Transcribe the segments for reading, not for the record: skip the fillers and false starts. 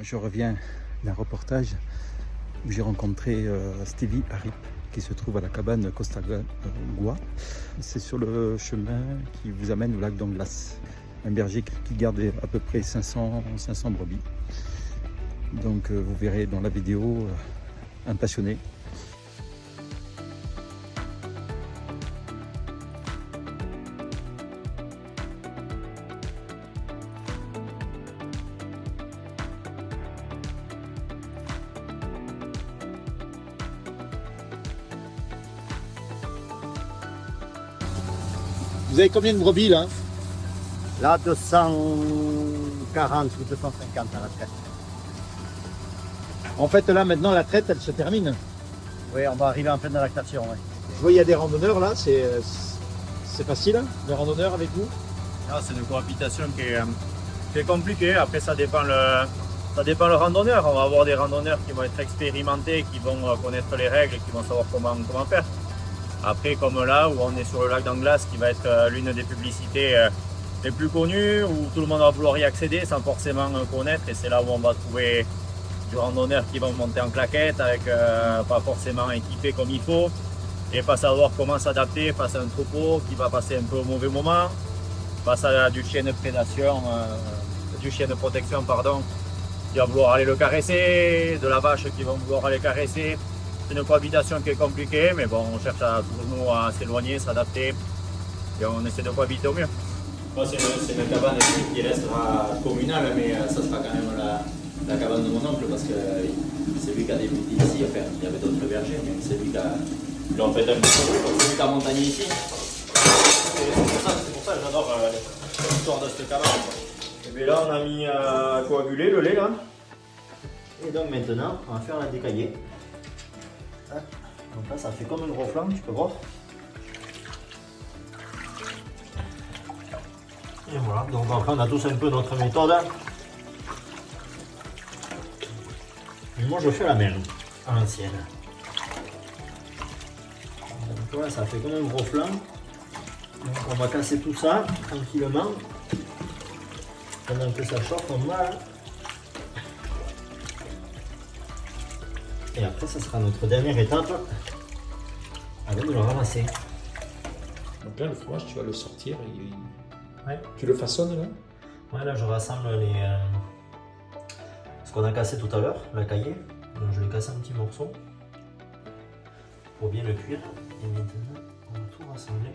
Je reviens d'un reportage où j'ai rencontré Stevie Harry qui se trouve à la cabane Costagua. C'est sur le chemin qui vous amène au lac d'Anglas. Un berger qui garde à peu près 500 brebis. Donc vous verrez dans la vidéo un passionné. Vous avez combien de brebis là? Là, 240 ou 250 à la traite. En fait là maintenant la traite elle se termine. Oui, on va arriver en pleine lactation. Ouais. Je vois il y a des randonneurs là, c'est facile, hein, des randonneurs avec vous? Ah, c'est une cohabitation qui est compliquée. Après, ça dépend le randonneur. On va avoir des randonneurs qui vont être expérimentés, qui vont connaître les règles, qui vont savoir comment faire. Après, comme là, où on est sur le lac d'Anglas, qui va être l'une des publicités les plus connues, où tout le monde va vouloir y accéder sans forcément connaître. Et c'est là où on va trouver du randonneur qui vont monter en claquette, avec pas forcément équipé comme il faut, et pas savoir comment s'adapter face à un troupeau qui va passer un peu au mauvais moment, face à du chien de prédation, du chien de protection, pardon, qui va vouloir aller le caresser, de la vache qui va vouloir aller caresser. C'est une cohabitation qui est compliquée, mais bon, on cherche toujours à s'éloigner, s'adapter, et on essaie de cohabiter au mieux. Moi, c'est une cabane qui restera communale, mais ça sera quand même la cabane de mon oncle, parce que c'est lui qui a débuté ici. Enfin, il y avait d'autres bergers, mais c'est lui qui a fait un peu, c'est lui qui a montagné ici. C'est pour ça que j'adore l'histoire de cette cabane. Et bien là, on a mis à coaguler le lait là. Et donc maintenant, on va faire la décaillée. Donc là, ça fait comme un gros flanc, tu peux voir. Et voilà, donc après on a tous un peu notre méthode. Et moi je fais la même, à l'ancienne. Donc voilà, ça fait comme un gros flanc. Donc on va casser tout ça tranquillement. Pendant que ça chauffe, on va. Et après, ça sera notre dernière étape avant de le ramasser. Donc là le fromage tu vas le sortir, Ouais. tu le façonnes là? Ouais, là je rassemble ce qu'on a cassé tout à l'heure, la caillée. Donc je l'ai cassé en petits morceaux pour bien le cuire. Et maintenant, on va tout rassembler.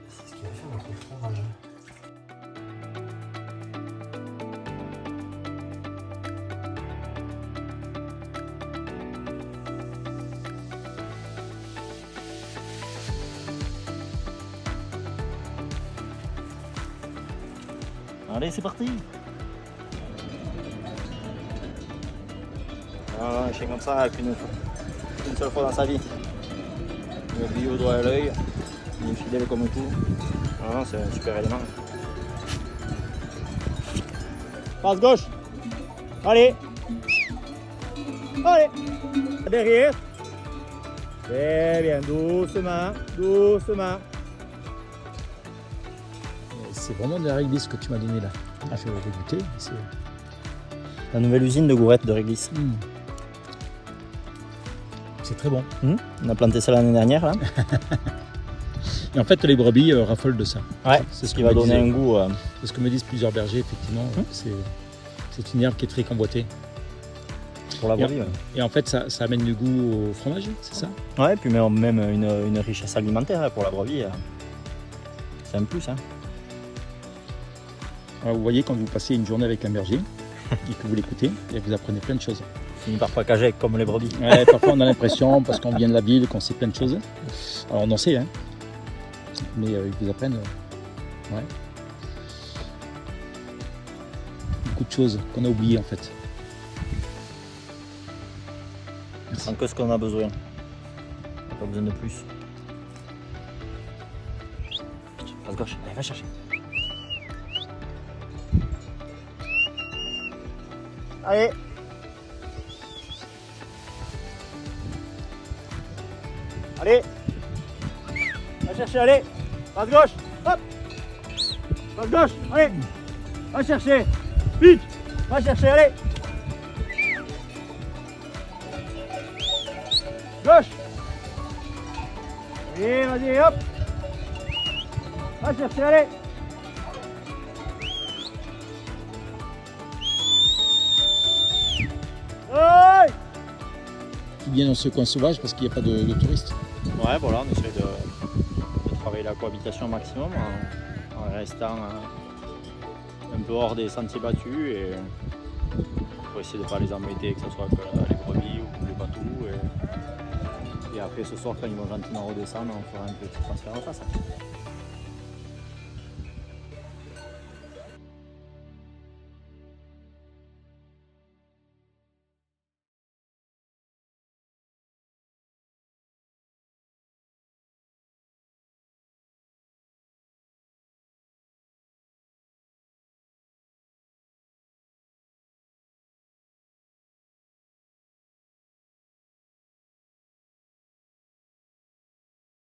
C'est ce qui va faire notre fromage. Allez, c'est parti! Voilà, un chien comme ça, qu'une seule fois dans sa vie. Le bio doigt à l'œil, il est fidèle comme tout. Voilà, c'est un super élément. Passe gauche! Allez! Allez! Derrière! Très bien, doucement, doucement. C'est vraiment de la réglisse que tu m'as donné là. Je vais goûter. La nouvelle usine de Gourette de réglisse. C'est très bon. On a planté ça l'année dernière là. Et en fait les brebis raffolent de ça. Ouais, C'est ce qui va donner un goût. C'est ce que me disent plusieurs bergers effectivement. C'est une herbe qui est très convoitée. Pour la brebis. Ouais. Et en fait ça amène du goût au fromage, c'est ça? Ouais, puis même une richesse alimentaire pour la brebis. C'est un plus. Hein. Alors, vous voyez quand vous passez une journée avec un berger et que vous l'écoutez, et vous apprenez plein de choses. Finit par packager comme les brebis. Ouais, parfois on a l'impression, parce qu'on vient de la ville, qu'on sait plein de choses. Alors on en sait, hein. Mais ils vous apprennent ouais. Beaucoup de choses qu'on a oubliées en fait. On prend que ce qu'on a besoin. Pas besoin de plus. Passe gauche, allez, va chercher. Allez! Allez! Va chercher, allez! Passe gauche! Hop! Passe gauche! Allez! Va chercher! Vite! Va chercher, allez. Gauche. Et vas-y, hop. Va chercher, allez. Ouais. Qui viennent dans ce coin sauvage parce qu'il n'y a pas de touristes. Ouais, voilà, on essaie de travailler la cohabitation au maximum en restant un peu hors des sentiers battus et pour essayer de ne pas les embêter, que ce soit que les brebis ou les patous. Et après ce soir, quand ils vont gentiment redescendre, on fera un petit transfert en face.